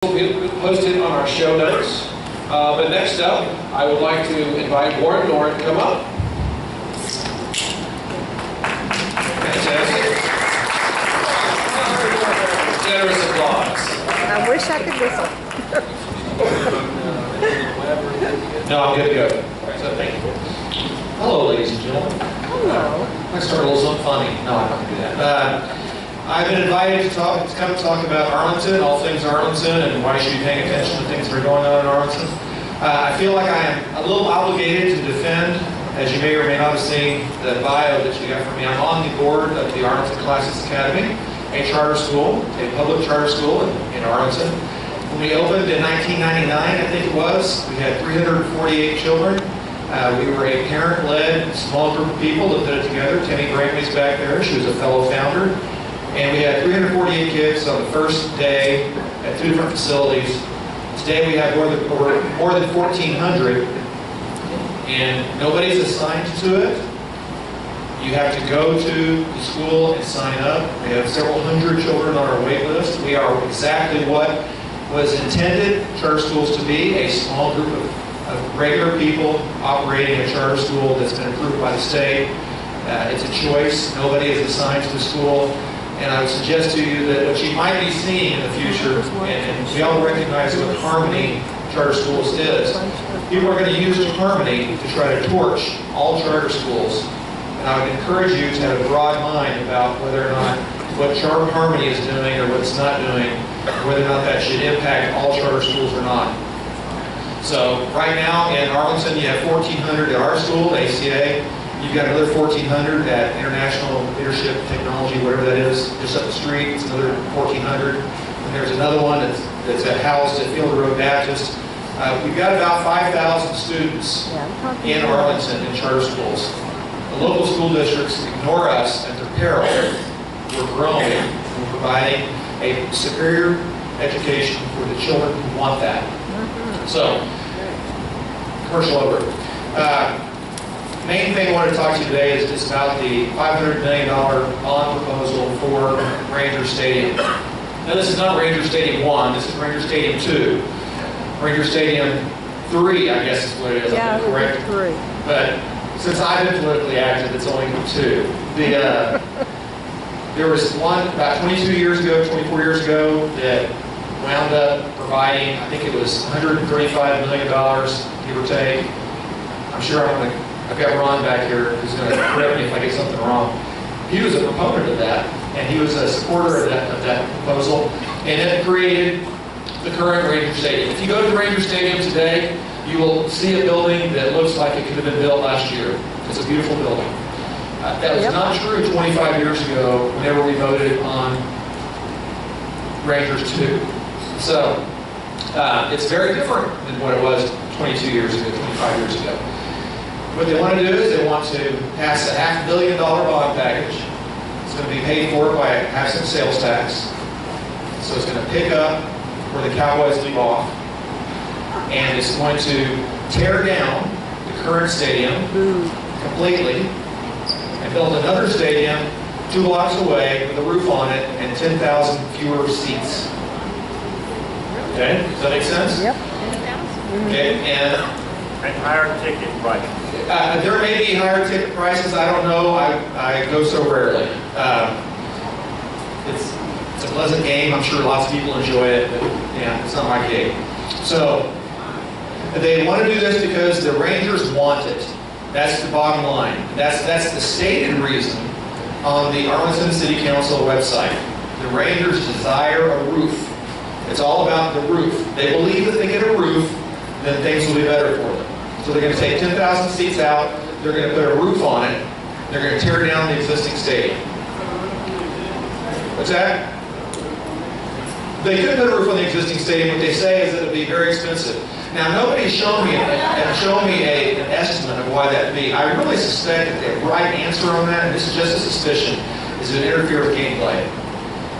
Will be posted on our show notes. But next up, I would like to invite Warren Doran to come up. Fantastic. Generous applause. I wish I could whistle. No, I'm good to go. So thank you. Hello, ladies and gentlemen. Hello. I start a little something funny. No, I'm not going to do that. I've been invited to come talk about Arlington, all things Arlington, and why you should be paying attention to things that are going on in Arlington. I feel like I am a little obligated to defend, as you may or may not have seen the bio that you got from me. I'm on the board of the Arlington Classics Academy, a charter school, a public charter school in Arlington. When we opened in 1999, I think it was, we had 348 children. We were a parent-led small group of people that put it together. Tammy Bramley's back there. She was a fellow founder. And we had 348 kids on the first day at 2 different facilities. Today we have more than 1,400, and nobody's assigned to it. You have to go to the school and sign up. We have several hundred children on our wait list. We are exactly what was intended charter schools to be, a small group of regular people operating a charter school that's been approved by the state. It's a choice. Nobody is assigned to the school. And I would suggest to you that what you might be seeing in the future, and we all recognize what Harmony Charter Schools is, people are going to use Harmony to try to torch all charter schools. And I would encourage you to have a broad mind about whether or not what Charter Harmony is doing or what it's not doing, whether or not that should impact all charter schools or not. So right now in Arlington, you have 1,400 at our school, ACA. You've got another 1,400 at International Leadership Technology, whatever that is, just up the street. It's another 1,400. And there's another one that's housed at Field Road Baptist. We've got about 5,000 students in Arlington in charter schools. The local school districts ignore us at their peril. We're growing. We're providing a superior education for the children who want that. So, commercial over. Main thing I want to talk to you today is just about the $500 million bond proposal for Ranger Stadium. Now this is not Ranger Stadium 1, this is Ranger Stadium 2. Ranger Stadium 3, I guess is what it is, yeah, I'm correct? 3. But since I've been politically active, it's only 2. There was one about 22 years ago, 24 years ago, that wound up providing, I think it was $135 million, give or take. I'm sure I've got Ron back here who's going to correct me if I get something wrong. He was a proponent of that, and he was a supporter of that proposal, and it created the current Ranger Stadium. If you go to the Ranger Stadium today, you will see a building that looks like it could have been built last year. It's a beautiful building. That was not true 25 years ago whenever we voted on Rangers 2. So it's very different than what it was 22 years ago, 25 years ago. What they want to do is they want to pass a $500 million bond package. It's going to be paid for by a half-cent sales tax. So it's going to pick up where the Cowboys leave off. And it's going to tear down the current stadium completely and build another stadium 2 blocks away with a roof on it and 10,000 fewer seats. Okay, does that make sense? Yep. Okay, and higher ticket price. There may be higher ticket prices. I don't know. I go so rarely. It's a pleasant game. I'm sure lots of people enjoy it, but yeah, it's not my game. So they want to do this because the Rangers want it. That's the bottom line. That's the stated reason on the Arlington City Council website. The Rangers desire a roof. It's all about the roof. They believe if they get a roof, then things will be better for them. So they're going to take 10,000 seats out, they're going to put a roof on it, they're going to tear down the existing stadium. What's that? They could put a roof on the existing stadium. What they say is that it would be very expensive. Now, nobody's shown me an estimate of why that would be. I really suspect that the right answer on that, and this is just a suspicion, is it interfere with gameplay.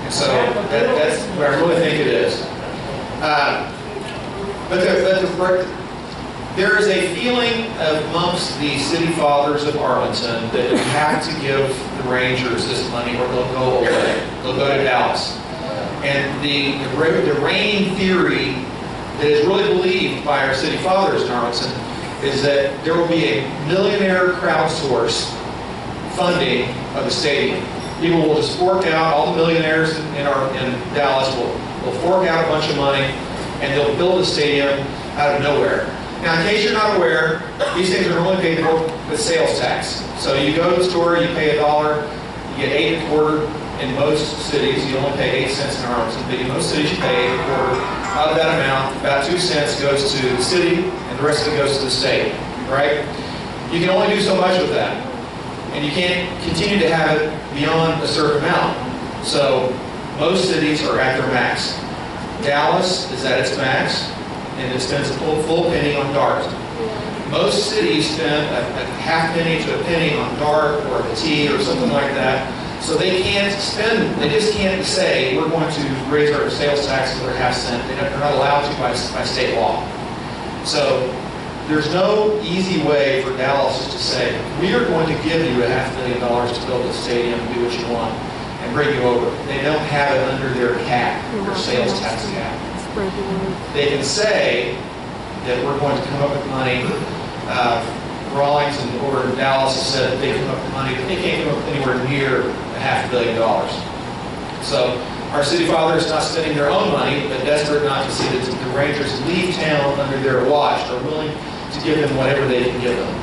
And so that's what I really think it is. There is a feeling amongst the city fathers of Arlington that we have to give the Rangers this money or they'll go away. They'll go to Dallas. And the reigning theory that is really believed by our city fathers in Arlington is that there will be a millionaire crowdsource funding of the stadium. People will just fork out, all the millionaires in Dallas will fork out a bunch of money, and they'll build a stadium out of nowhere. Now, in case you're not aware, these things are normally paid for with sales tax. So you go to the store, you pay $1, you get 8 1/4 in most cities. You only pay 8 cents in Arlington, but in most cities you pay 8 1/4. Out of that amount, about 2 cents goes to the city, and the rest of it goes to the state, right? You can only do so much with that, and you can't continue to have it beyond a certain amount. So most cities are at their max. Dallas is at its max, and it spends a full penny on dart. Most cities spend a half penny to a penny on dart or the tee or something like that. So they can't spend, they just can't say, we're going to raise our sales tax to their half cent. They're not allowed to by state law. So there's no easy way for Dallas just to say, we are going to give you $500 million to build a stadium, do what you want, and bring you over. They don't have it under their cap, their sales tax cap. They can say that we're going to come up with money. Rawlings over in Dallas has said that they come up with money, but they can't come up with anywhere near $500 million. So our city fathers not spending their own money, but desperate not to see that the Rangers leave town under their watch, are willing to give them whatever they can give them.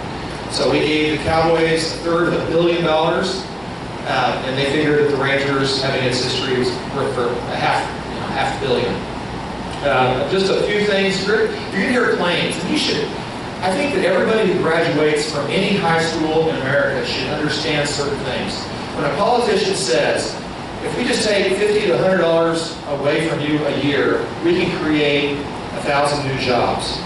So we gave the Cowboys $1/3 of $1 billion, and they figured that the Rangers, having its history, was worth for half a billion. Just a few things. You're going to hear claims, and you should. I think that everybody who graduates from any high school in America should understand certain things. When a politician says, if we just take $50 to $100 away from you a year, we can create 1,000 new jobs.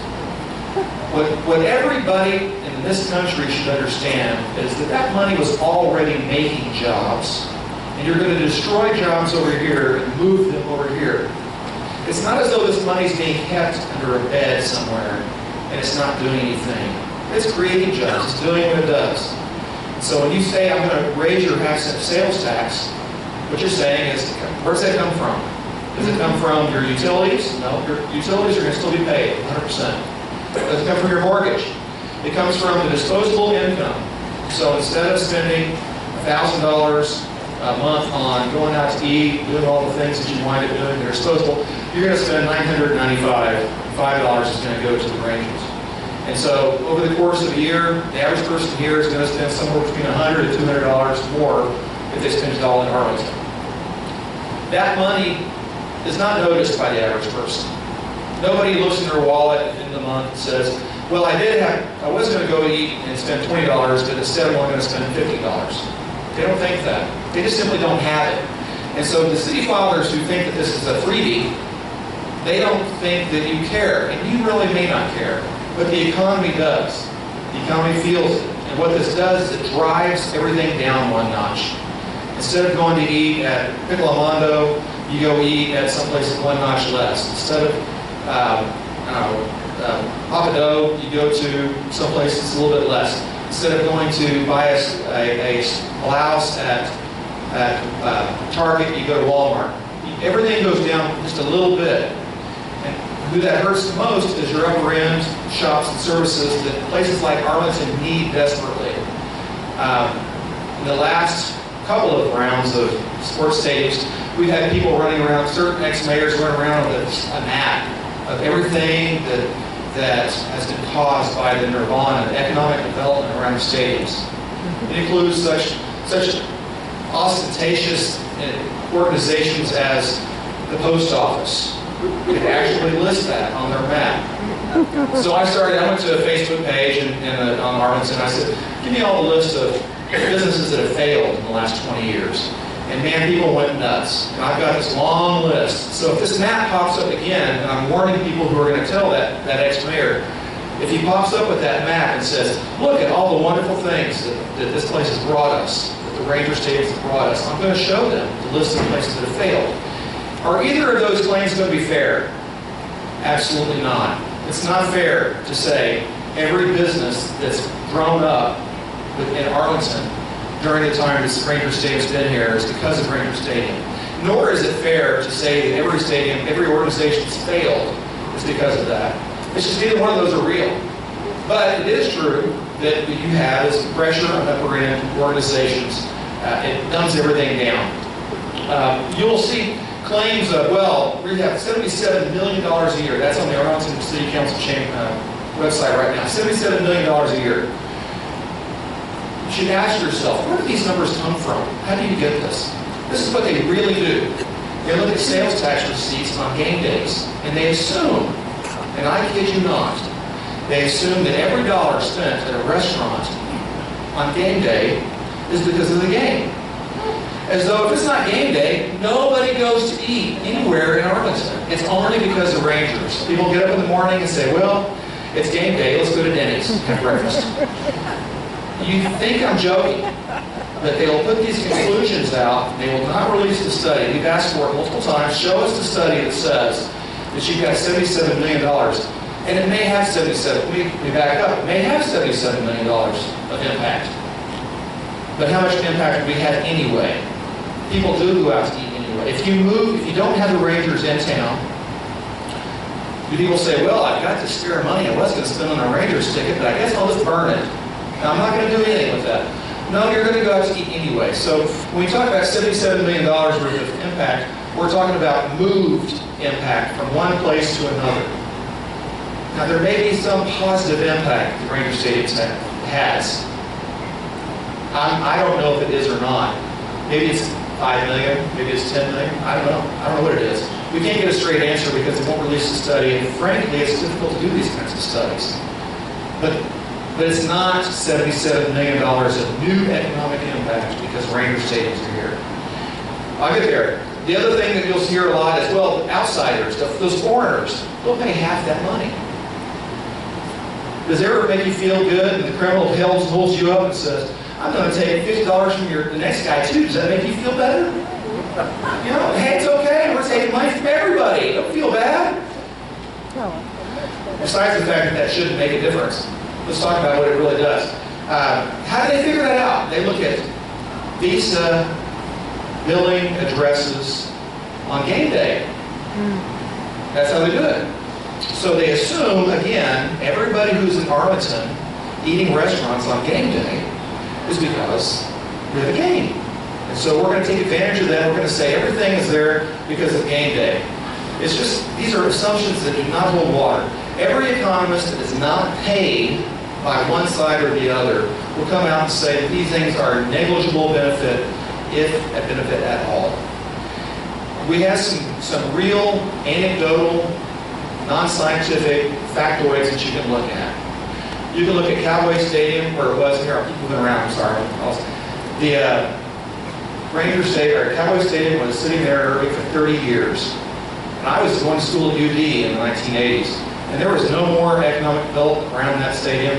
What everybody in this country should understand is that that money was already making jobs, and you're going to destroy jobs over here and move them over here. It's not as though this money is being kept under a bed somewhere and it's not doing anything. It's creating jobs. It's doing what it does. So when you say, I'm going to raise your half-cent sales tax, what you're saying is, where's that come from? Does it come from your utilities? No, your utilities are going to still be paid 100%. Does it come from your mortgage? It comes from the disposable income. So instead of spending $1,000 a month on going out to eat, doing all the things that you wind up doing that are disposable, you're going to spend $995. $5 is going to go to the Rangers. And so over the course of a year, the average person here is going to spend somewhere between $100 to $200 more if they spend it all in Arlington. That money is not noticed by the average person. Nobody looks in their wallet at the end of the month and says, well, I was going to go eat and spend $20, but instead I'm only going to spend $50. They don't think that. They just simply don't have it. And so the city fathers who think that this is a freebie, they don't think that you care, and you really may not care, but the economy does. The economy feels it, and what this does is it drives everything down one notch. Instead of going to eat at Piccolamando, you go eat at someplace one notch less. Instead of Papado, you go to someplace that's a little bit less. Instead of going to buy a blouse at Target, you go to Walmart. Everything goes down just a little bit. Who that hurts the most is your upper end shops and services that places like Arlington need desperately. In the last couple of rounds of sports stadiums, we've had people running around, certain ex-mayors running around with a map of everything that has been caused by the nirvana, the economic development around the stadiums. It includes such ostentatious organizations as the post office. We could actually list that on their map. So I went to a Facebook page on Arlington, and I said, give me all the list of businesses that have failed in the last 20 years. And man, people went nuts. And I've got this long list. So if this map pops up again, and I'm warning people who are going to tell that ex-mayor, if he pops up with that map and says, look at all the wonderful things that this place has brought us, that the Ranger Stadium has brought us, I'm going to show them the list of places that have failed. Are either of those claims going to be fair? Absolutely not. It's not fair to say every business that's grown up within Arlington during the time this Ranger Stadium's been here is because of Ranger Stadium. Nor is it fair to say that every stadium, every organization that's failed is because of that. It's just neither one of those are real. But it is true that what you have is pressure on upper end organizations. It dumbs everything down. You'll see claims of, well, we have $77 million a year. That's on the Arlington City Council website right now. $77 million a year. You should ask yourself, where do these numbers come from? How do you get this? This is what they really do. They look at sales tax receipts on game days, and they assume, and I kid you not, they assume that every dollar spent at a restaurant on game day is because of the game. As though if it's not game day, nobody goes to eat anywhere in Arlington. It's only because of Rangers. People get up in the morning and say, well, it's game day, let's go to Denny's and have breakfast. You think I'm joking, but they will put these conclusions out. They will not release the study. We've asked for it multiple times. Show us the study that says that you've got $77 million. And it may have 77, we back up, it may have $77 million of impact. But how much impact do we have anyway? People do go out to eat anyway. If you don't have the Rangers in town, do people say, well, I've got this spare money, I was going to spend on a Rangers ticket, but I guess I'll just burn it. Now, I'm not going to do anything with that. No, you're going to go out to eat anyway. So when we talk about $77 million worth of impact, we're talking about moved impact from one place to another. Now, there may be some positive impact that Ranger Stadium has. I don't know if it is or not. Maybe it's 5 million, maybe it's 10 million. I don't know. I don't know what it is. We can't get a straight answer because they won't release the study, and frankly, it's difficult to do these kinds of studies. But it's not $77 million of new economic impact because Ranger Stadiums are here. I'll get there. The other thing that you'll hear a lot is, well, outsiders, those foreigners, they'll pay half that money. Does it ever make you feel good when the criminal holds you up and says, I'm going to take $50 from the next guy too? Does that make you feel better? You know, hey, it's okay. We're taking money from everybody. Don't feel bad. Besides the fact that that shouldn't make a difference, let's talk about what it really does. How do they figure that out? They look at Visa billing addresses on game day. That's how they do it. So they assume, again, everybody who's in Arlington eating restaurants on game day is because we have a game. And so we're going to take advantage of that. We're going to say everything is there because of game day. It's just, these are assumptions that do not hold water. Every economist that is not paid by one side or the other will come out and say that these things are negligible benefit, if a benefit at all. We have some real anecdotal, non-scientific factoids that you can look at. You can look at Cowboy Stadium, where it was here. I'll keep moving around. I'm sorry. The Ranger Stadium, or Cowboy Stadium, was sitting there for 30 years. And I was going to school at UD in the 1980s, and there was no more economic development around that stadium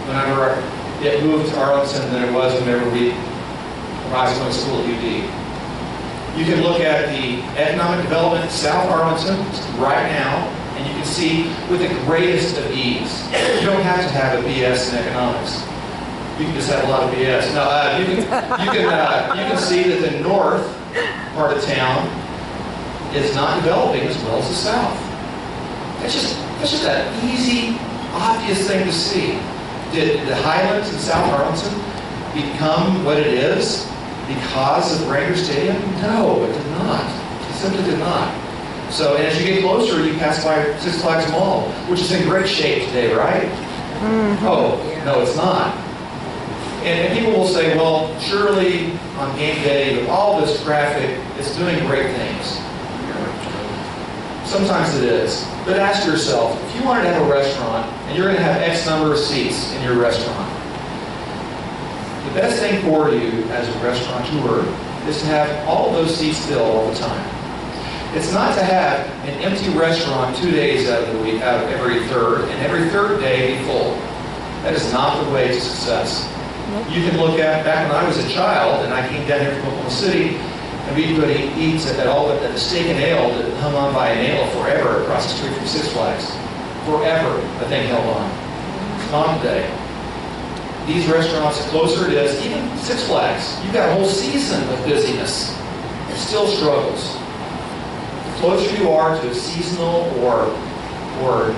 whenever it moved to Arlington than it was whenever I was going to school at UD. You can look at the economic development in South Arlington right now, and you can see with the greatest of ease. You don't have to have a BS in economics. You can just have a lot of BS. No, you can see that the north part of town is not developing as well as the south. That's just an easy, obvious thing to see. Did the Highlands in South Arlington become what it is because of Ranger Stadium? No, it did not. It simply did not. So, and as you get closer, you pass by Six Flags Mall, which is in great shape today, right? Oh, no, it's not. And people will say, well, surely on game day, with all this traffic, it's doing great things. Sometimes it is. But ask yourself, if you wanted to have a restaurant, and you're going to have X number of seats in your restaurant, the best thing for you as a restaurateur is to have all of those seats filled all the time. It's not to have an empty restaurant 2 days out of the week, out of every third, and every third day be full. That is not the way to success. You can look at, back when I was a child, and I came down here from Oklahoma City, and we could eat at the Steak and Ale that hung on by a nail forever across the street from Six Flags. Forever, the thing held on. It's gone today. These restaurants, the closer it is, even Six Flags, you've got a whole season of busyness. still struggles. The closer you are to a seasonal or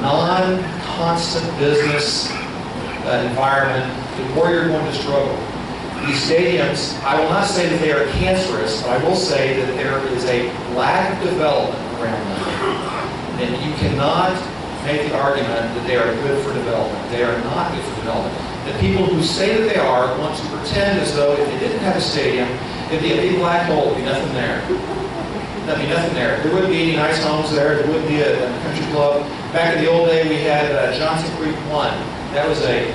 non-constant business environment, the more you're going to struggle. These stadiums, I will not say that they are cancerous, but I will say that there is a lack of development around them. And you cannot make the argument that they are good for development. They are not good for development. The people who say that they are want to pretend as though if they didn't have a stadium, it'd be a big black hole, there'd be nothing there. There'd be nothing there. There wouldn't be any nice homes there. There wouldn't be a country club. Back in the old day, we had Johnson Creek 1. That was I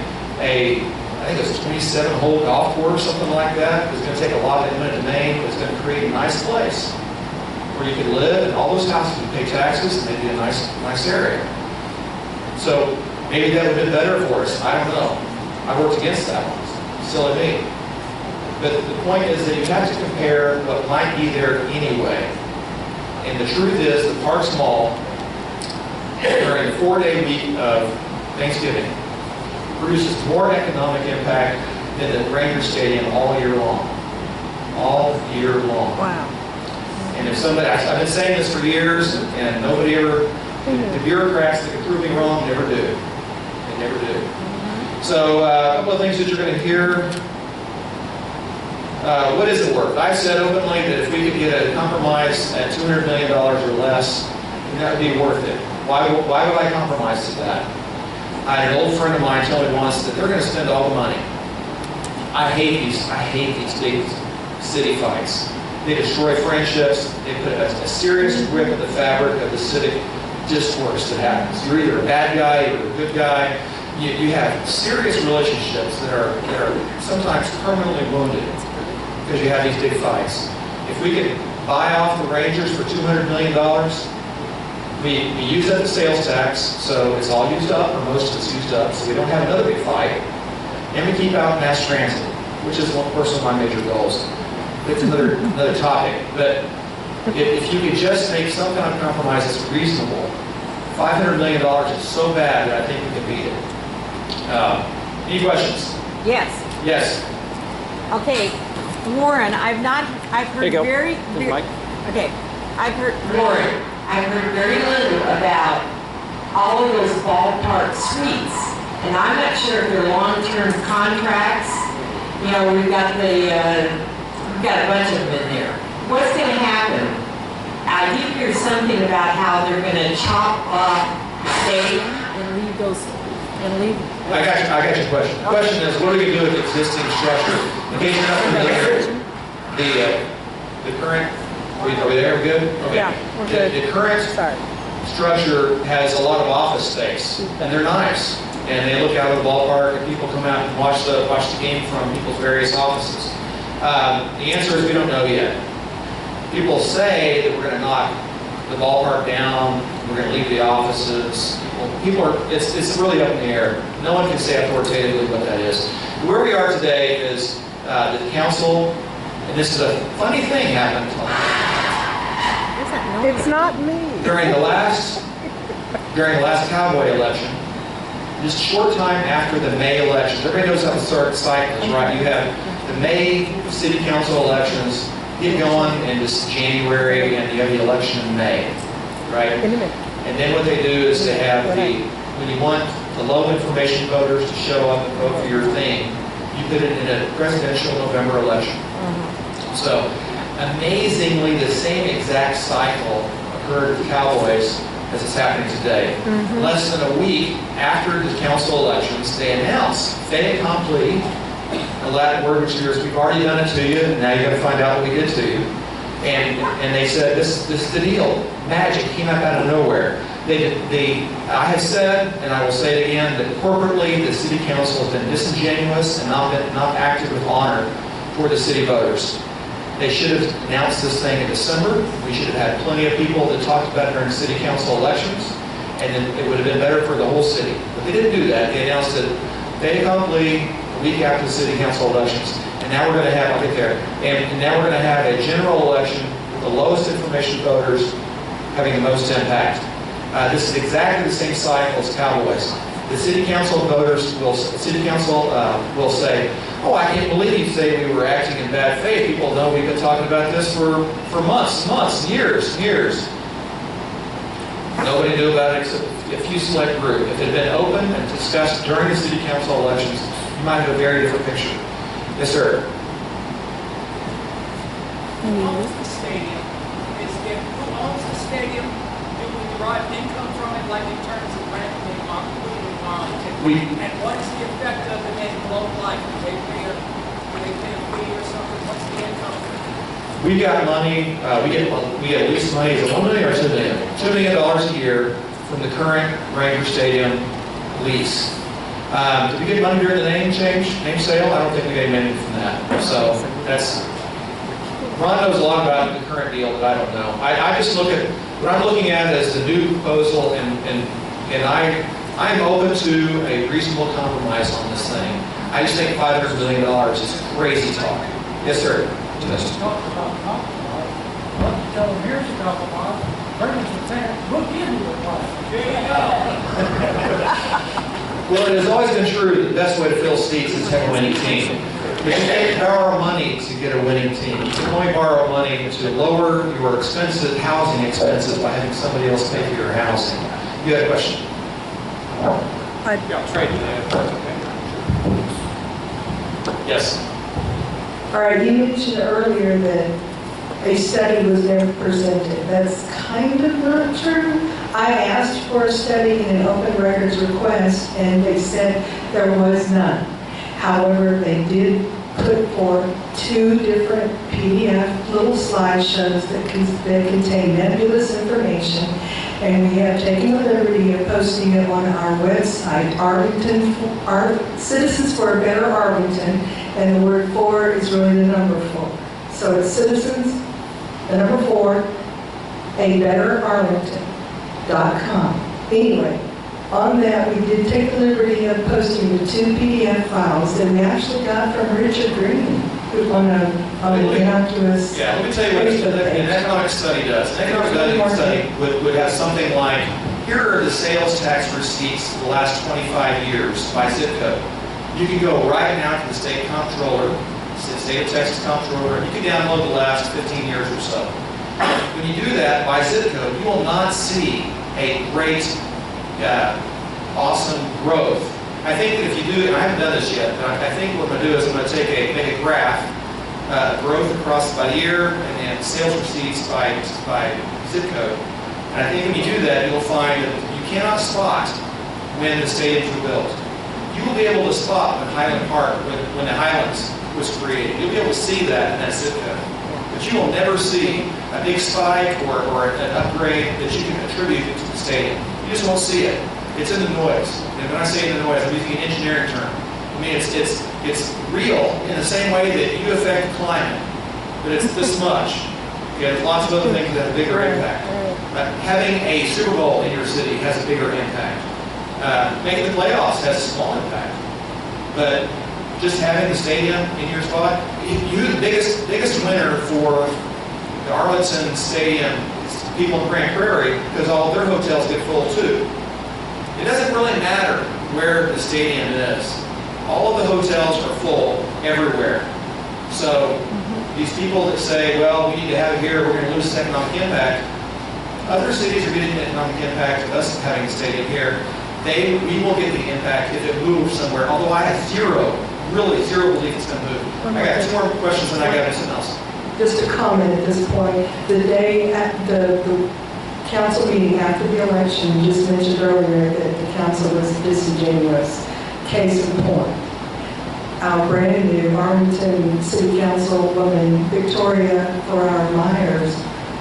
think it was a 27-hole golf course, something like that. It was going to take a lot of eminent domain. It was going to create a nice place where you could live, and all those houses would pay taxes, and they'd be a nice area. So maybe that would have been better for us. I don't know. I worked against that one. Silly me. But the point is that you have to compare what might be there anyway. And the truth is, the Parks Mall, during the 4-day week of Thanksgiving, produces more economic impact than the Ranger Stadium all year long. All year long. Wow. And if somebody, I've been saying this for years, and nobody ever, the bureaucrats that can prove me wrong never do. They never do. So a couple of things that you're going to hear. What is it worth? I've said openly that if we could get a compromise at $200 million or less, then that would be worth it. Why would I compromise to that? I had an old friend of mine tell me once that they're going to spend all the money. I hate these big city fights. They destroy friendships. They put a serious grip of the fabric of the civic discourse that happens. You're either a bad guy or a good guy. You have serious relationships that are sometimes permanently wounded because you have these big fights. If we could buy off the Rangers for $200 million, we use up the sales tax, so it's all used up, or most of it's used up, so we don't have another big fight. And we keep out mass transit, which is one of my major goals. It's another topic. But if you could just make some kind of compromise that's reasonable, $500 million is so bad that I think we can beat it. Any questions? Yes. Yes. Okay, Warren, I've heard very, okay, I've heard very little about all of those ballpark suites, and I'm not sure if they're long-term contracts. You know, we've got a bunch of them in there. What's going to happen? I did hear something about how they're going to chop off the stadium and leave those. I got your question. The question is, what are we going to do with the existing structure? In case you're not familiar, the current, are we there? We're good? Okay. Yeah, we're good. The current structure has a lot of office space, and they're nice. And they look out of the ballpark, and people come out and watch the game from people's various offices. The answer is we don't know yet. People say that we're going to knock the ballpark down, we're going to leave the offices. It's really up in the air. No one can say authoritatively what that is. Where we are today is the council, and this is a funny thing happened. It's not me. During the last Cowboy election, just a short time after the May elections, everybody knows how the cycle is, right? You have the May city council elections get going in this January, and you have the election in May, right? And then what they do is they have when you want the low information voters to show up and vote for your thing, you put it in a presidential November election. So amazingly, the same exact cycle occurred with the Cowboys as it's happening today. Less than a week after the council elections, they announced fait accompli. The Latin word which is, we've already done it to you, and now you got to find out what we did to you. And they said, this is the deal. Magic came up out of nowhere. I have said, and I will say it again, that corporately the city council has been disingenuous and not acted with honor toward the city voters. They should have announced this thing in December. We should have had plenty of people that talked about it during city council elections, and then it would have been better for the whole city. But they didn't do that. They announced it fait accompli a week after the city council elections. And now we're going to have, I'll get there, and now we're going to have a general election with the lowest information voters having the most impact. This is exactly the same cycle as Cowboys. The city council voters will say, oh, I can't believe you say we were acting in bad faith. People know we've been talking about this for for months, years. Nobody knew about it except a few select group. If it had been open and discussed during the city council elections, you might have a very different picture. Yes, sir. Who owns the stadium? Who owns the stadium? Do we derive income from it, like in terms of rent and Arlington? And what is the effect of the name Globe Life? Do they pay a fee or something? What's the income? We got money, we get lease money, is it $1 million or $2 million? $2 million a year from the current Ranger Stadium lease. Did we get money during the name sale? I don't think we got any money from that. So that's, Ron knows a lot about the current deal that I don't know. I just look at, what I'm looking at is the new proposal, and I'm open to a reasonable compromise on this thing. I just think $500 million is crazy talk. Yes, sir. Yes. Tell them here's a compromise. Bring us the tax. Look into it. There you go. Well, it has always been true that the best way to fill seats is to have a winning team. But you can't borrow money to get a winning team. You can only borrow money to lower your housing expenses by having somebody else pay for your housing. You had a question? Yeah, trade Yes. All right, you mentioned earlier that a study was never presented. That's kind of not true. I asked for a study in an open records request, and they said there was none. However, they did put forth 2 different PDF little slideshows that contain nebulous information, and we have taken the liberty of posting it on our website, Arlington, our Citizens for a Better Arlington, and the word "for" is really the number 4. So it's Citizens, the number 4, a better Arlington.com. Anyway, on that, we did take the liberty of posting the 2 PDF files that we actually got from Richard Green, who's on an innocuous. Yeah, let me tell you what an economic study does. An economic study would have something like, here are the sales tax receipts for the last 25 years by zip code. You can go right now to the state comptroller, state of Texas comptroller, and you can download the last 15 years or so. When you do that by zip code, you will not see a great, awesome growth. I think that if you do, and I haven't done this yet, but I think what I'm going to do is I'm going to make a graph, growth across by year, and then sales receipts by zip code. And I think when you do that, you'll find that you cannot spot when the stadiums were built. You will be able to spot when Highland Park, when the Highlands was created. You'll be able to see that in that zip code. But you will never see a big spike or an upgrade that you can attribute to the stadium. You just won't see it. It's in the noise. And when I say in the noise, I'm using an engineering term. I mean, it's real in the same way that you affect climate, but it's this much. There's lots of other things that have a bigger impact. Having a Super Bowl in your city has a bigger impact. Making the playoffs has a small impact. But just having the stadium in your spot, you're the biggest winner for the Arlington Stadium people in Grand Prairie, because all their hotels get full too. It doesn't really matter where the stadium is. All of the hotels are full everywhere. So these people that say, well, we need to have it here, we're going to lose economic impact. Other cities are getting the economic impact of us having a stadium here. We will get the impact if it moves somewhere, although I have really zero belief it's going to move. I got 2 more questions and I got something else. Just a comment at this point. The day at the council meeting after the election, you just mentioned earlier that the council was disingenuous. Case in point. Our brand new Arlington City Councilwoman Victoria Ferrara-Myers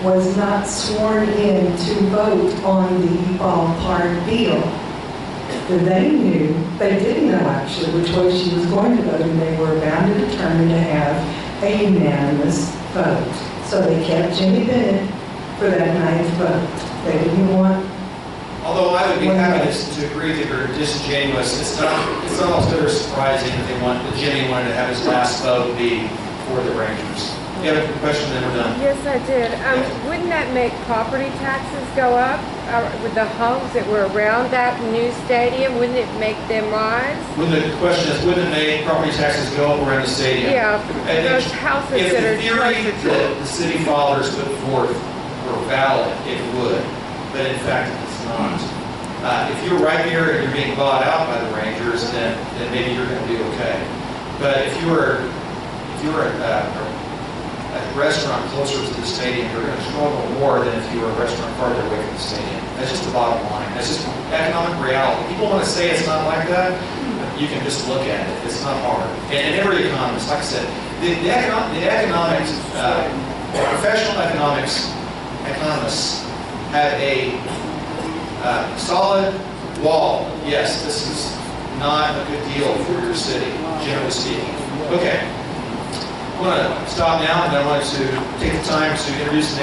was not sworn in to vote on the Ballpark deal. They didn't know actually which way she was going to vote, and they were bound and determined to have a unanimous vote. So they kept Jimmy Bennett for that 9th vote. They didn't want. Although I would be happy to agree that you're disingenuous, it's not altogether surprising that Jimmy wanted to have his last vote be for the Rangers. You have a question, then we're done. Yes, I did. Wouldn't that make property taxes go up with the homes that were around that new stadium? Wouldn't it make them rise? When the question is, wouldn't it make property taxes go up around the stadium? Yeah, And those houses if that the are theory closer to that the city fathers put forth were valid, it would, but in fact, it's not. If you're right here and you're being bought out by the Rangers, then maybe you're going to do okay. But if you were a restaurant closer to the stadium, you're going to struggle more than if you were a restaurant farther away from the stadium. That's just the bottom line. That's just economic reality. People want to say it's not like that. You can just look at it. It's not hard. And every economist, like I said, the economics, professional economics economists have a solid wall. Yes, this is not a good deal for your city, generally speaking. Okay. I'm going to stop now, and I want to take the time to introduce the